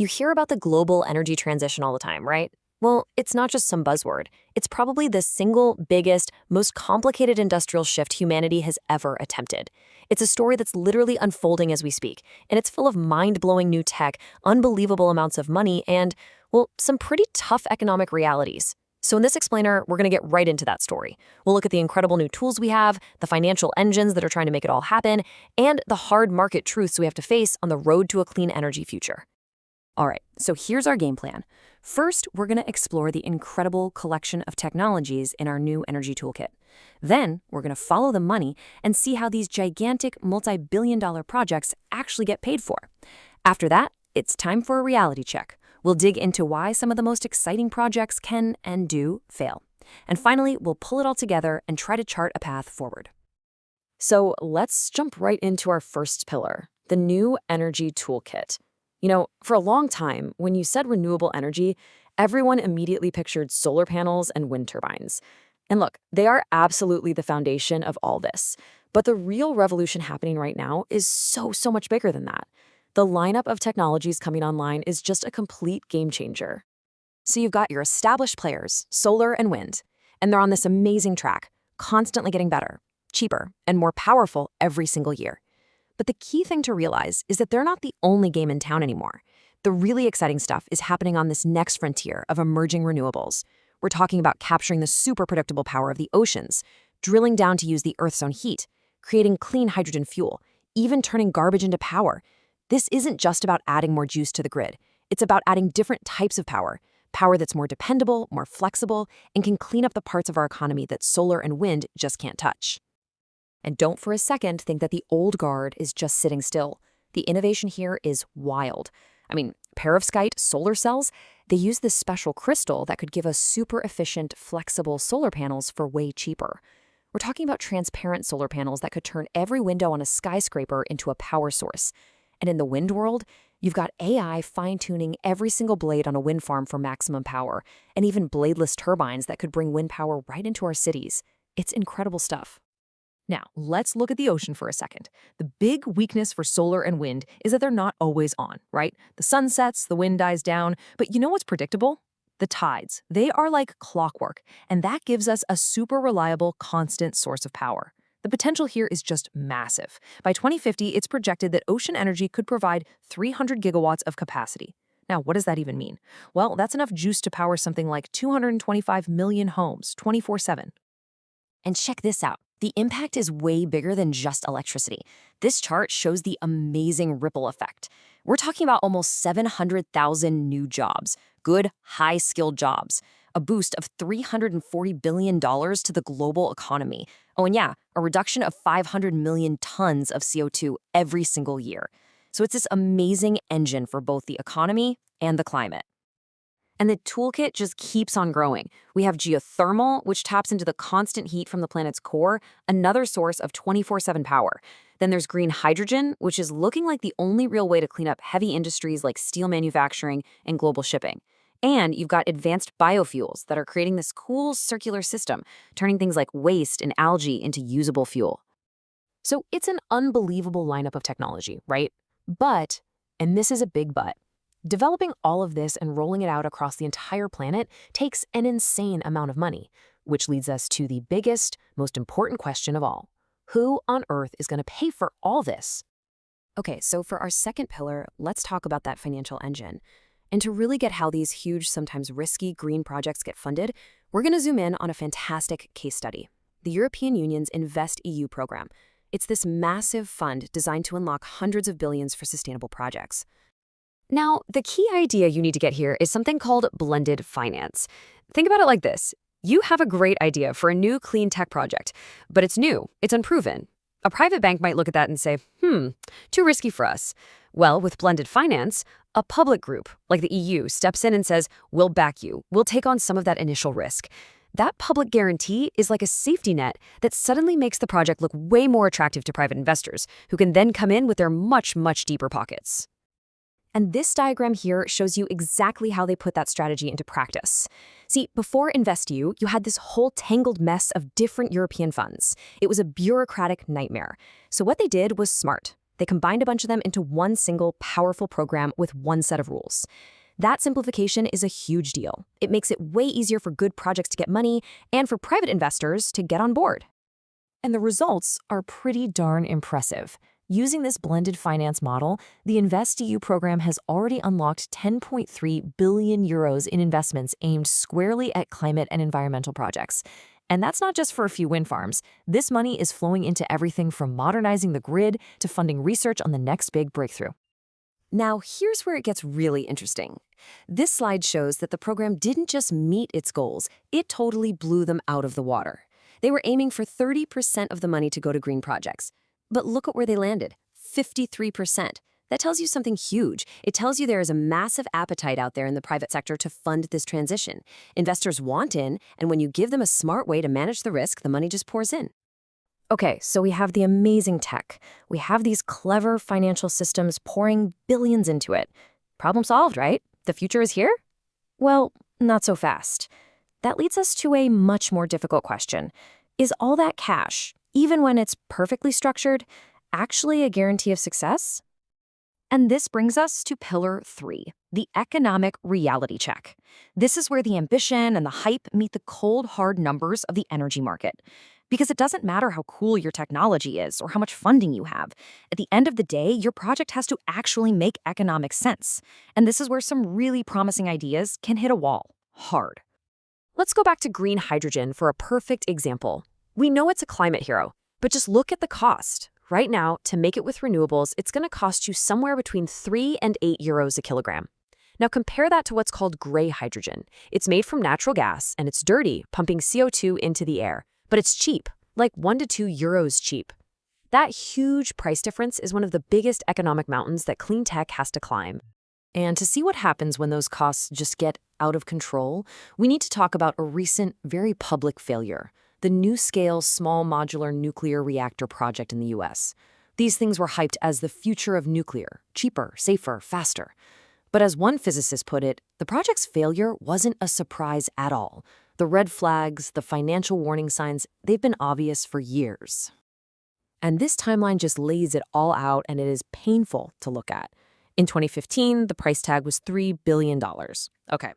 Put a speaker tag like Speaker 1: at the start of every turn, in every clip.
Speaker 1: You hear about the global energy transition all the time, right? Well, it's not just some buzzword. It's probably the single biggest, most complicated industrial shift humanity has ever attempted. It's a story that's literally unfolding as we speak, and it's full of mind-blowing new tech, unbelievable amounts of money, and, well, some pretty tough economic realities. So in this explainer, we're going to get right into that story. We'll look at the incredible new tools we have, the financial engines that are trying to make it all happen, and the hard market truths we have to face on the road to a clean energy future.
Speaker 2: All right, so here's our game plan. First, we're going to explore the incredible collection of technologies in our new energy toolkit. Then, we're going to follow the money and see how these gigantic multi-billion-dollar projects actually get paid for. After that, it's time for a reality check. We'll dig into why some of the most exciting projects can and do fail. And finally, we'll pull it all together and try to chart a path forward.
Speaker 1: So let's jump right into our first pillar, the new energy toolkit. You know, for a long time, when you said renewable energy, everyone immediately pictured solar panels and wind turbines. And look, they are absolutely the foundation of all this. But the real revolution happening right now is so much bigger than that. The lineup of technologies coming online is just a complete game changer. So you've got your established players, solar and wind, and they're on this amazing track, constantly getting better, cheaper, and more powerful every single year. But the key thing to realize is that they're not the only game in town anymore. The really exciting stuff is happening on this next frontier of emerging renewables. We're talking about capturing the super predictable power of the oceans, drilling down to use the Earth's own heat, creating clean hydrogen fuel, even turning garbage into power. This isn't just about adding more juice to the grid. It's about adding different types of power that's more dependable, more flexible, and can clean up the parts of our economy that solar and wind just can't touch. And don't for a second think that the old guard is just sitting still. The innovation here is wild. I mean, perovskite solar cells, they use this special crystal that could give us super efficient, flexible solar panels for way cheaper. We're talking about transparent solar panels that could turn every window on a skyscraper into a power source. And in the wind world, you've got AI fine-tuning every single blade on a wind farm for maximum power, and even bladeless turbines that could bring wind power right into our cities. It's incredible stuff.
Speaker 3: Now, let's look at the ocean for a second. The big weakness for solar and wind is that they're not always on, right? The sun sets, the wind dies down, but you know what's predictable? The tides. They are like clockwork, and that gives us a super reliable, constant source of power. The potential here is just massive. By 2050, it's projected that ocean energy could provide 300 gigawatts of capacity. Now, what does that even mean? Well, that's enough juice to power something like 225 million homes, 24/7.
Speaker 2: And check this out. The impact is way bigger than just electricity. This chart shows the amazing ripple effect. We're talking about almost 700,000 new jobs, good, high-skilled jobs, a boost of $340 billion to the global economy. Oh, and yeah, a reduction of 500 million tons of CO2 every single year. So it's this amazing engine for both the economy and the climate. And the toolkit just keeps on growing. We have geothermal, which taps into the constant heat from the planet's core, another source of 24/7 power. Then there's green hydrogen, which is looking like the only real way to clean up heavy industries like steel manufacturing and global shipping. And you've got advanced biofuels that are creating this cool circular system, turning things like waste and algae into usable fuel.
Speaker 1: So it's an unbelievable lineup of technology, right? But, and this is a big but, developing all of this and rolling it out across the entire planet takes an insane amount of money, which leads us to the biggest, most important question of all. Who on earth is going to pay for all this?
Speaker 2: Okay, so for our second pillar, let's talk about that financial engine. And to really get how these huge, sometimes risky green projects get funded, we're going to zoom in on a fantastic case study, the European Union's InvestEU program. It's this massive fund designed to unlock hundreds of billions for sustainable projects.
Speaker 1: Now, the key idea you need to get here is something called blended finance. Think about it like this. You have a great idea for a new clean tech project, but it's new, it's unproven. A private bank might look at that and say, too risky for us. Well, with blended finance, a public group, like the EU, steps in and says, we'll back you, we'll take on some of that initial risk. That public guarantee is like a safety net that suddenly makes the project look way more attractive to private investors, who can then come in with their much deeper pockets. And this diagram here shows you exactly how they put that strategy into practice. See, before InvestEU, you had this whole tangled mess of different European funds. It was a bureaucratic nightmare. So what they did was smart.
Speaker 2: They combined a bunch of them into one single, powerful program with one set of rules. That simplification is a huge deal. It makes it way easier for good projects to get money and for private investors to get on board.
Speaker 1: And the results are pretty darn impressive. Using this blended finance model, the InvestEU program has already unlocked 10.3 billion euros in investments aimed squarely at climate and environmental projects. And that's not just for a few wind farms. This money is flowing into everything from modernizing the grid to funding research on the next big breakthrough.
Speaker 2: Now, here's where it gets really interesting. This slide shows that the program didn't just meet its goals, it totally blew them out of the water. They were aiming for 30% of the money to go to green projects. But look at where they landed, 53%. That tells you something huge. It tells you there is a massive appetite out there in the private sector to fund this transition. Investors want in, and when you give them a smart way to manage the risk, the money just pours in. Okay, so we have the amazing tech. We have these clever financial systems pouring billions into it. Problem solved, right? The future is here? Well, not so fast. That leads us to a much more difficult question. Is all that cash, even when it's perfectly structured, actually a guarantee of success? And this brings us to Pillar 3, the economic reality check. This is where the ambition and the hype meet the cold, hard numbers of the energy market. Because it doesn't matter how cool your technology is or how much funding you have. At the end of the day, your project has to actually make economic sense. And this is where some really promising ideas can hit a wall, hard.
Speaker 1: Let's go back to green hydrogen for a perfect example. We know it's a climate hero, but just look at the cost. Right now, to make it with renewables, it's going to cost you somewhere between 3 and 8 euros a kilogram. Now compare that to what's called gray hydrogen. It's made from natural gas, and it's dirty, pumping CO2 into the air. But it's cheap, like 1 to 2 euros cheap. That huge price difference is one of the biggest economic mountains that clean tech has to climb. And to see what happens when those costs just get out of control, we need to talk about a recent, very public failure. The NuScale small modular nuclear reactor project in the US. These things were hyped as the future of nuclear, cheaper, safer, faster. But as one physicist put it, the project's failure wasn't a surprise at all. The red flags, the financial warning signs, they've been obvious for years. And this timeline just lays it all out, and it is painful to look at. In 2015, the price tag was $3 billion. Okay,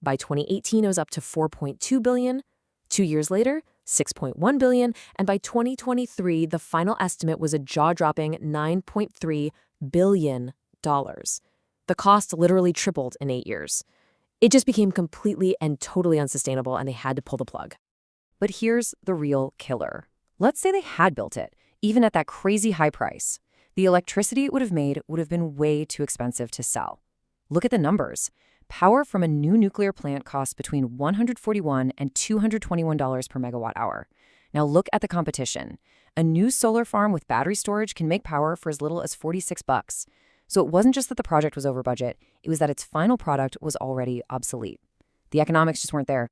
Speaker 1: by 2018, it was up to $4.2 billion. 2 years later, $6.1 billion, and by 2023, the final estimate was a jaw-dropping $9.3 billion. The cost literally tripled in 8 years. It just became completely and totally unsustainable, and they had to pull the plug. But here's the real killer. Let's say they had built it, even at that crazy high price. The electricity it would have made would have been way too expensive to sell. Look at the numbers. Power from a new nuclear plant costs between $141 and $221 per megawatt hour. Now look at the competition. A new solar farm with battery storage can make power for as little as $46. So it wasn't just that the project was over budget, it was that its final product was already obsolete. The economics just weren't there.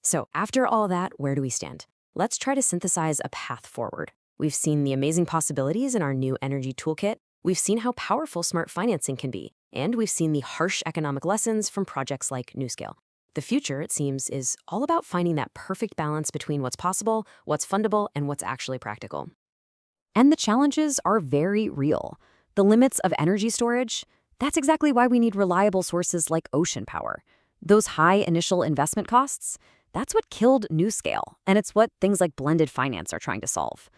Speaker 2: So after all that, where do we stand? Let's try to synthesize a path forward. We've seen the amazing possibilities in our new energy toolkit. We've seen how powerful smart financing can be. And we've seen the harsh economic lessons from projects like NuScale. The future, it seems, is all about finding that perfect balance between what's possible, what's fundable, and what's actually practical. And the challenges are very real. The limits of energy storage, that's exactly why we need reliable sources like ocean power. Those high initial investment costs, that's what killed NuScale, and it's what things like blended finance are trying to solve.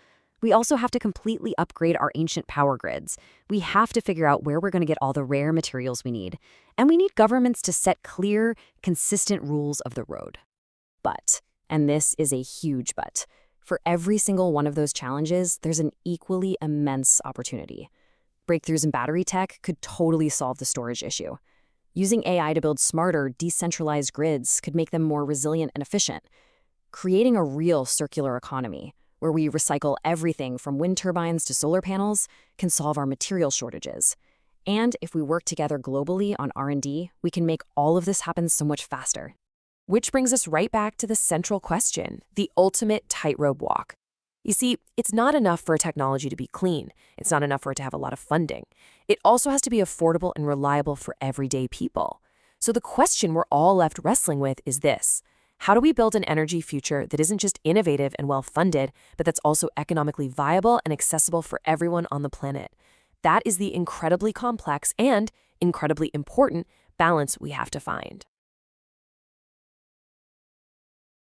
Speaker 2: We also have to completely upgrade our ancient power grids. We have to figure out where we're going to get all the rare materials we need. And we need governments to set clear, consistent rules of the road. But, and this is a huge but, for every single one of those challenges, there's an equally immense opportunity. Breakthroughs in battery tech could totally solve the storage issue. Using AI to build smarter, decentralized grids could make them more resilient and efficient. Creating a real circular economy, where we recycle everything from wind turbines to solar panels, can solve our material shortages. And if we work together globally on R&D, we can make all of this happen so much faster. Which brings us right back to the central question, the ultimate tightrope walk. You see, it's not enough for a technology to be clean. It's not enough for it to have a lot of funding. It also has to be affordable and reliable for everyday people. So the question we're all left wrestling with is this: how do we build an energy future that isn't just innovative and well-funded, but that's also economically viable and accessible for everyone on the planet?
Speaker 4: That is the incredibly complex and incredibly important balance we have to find.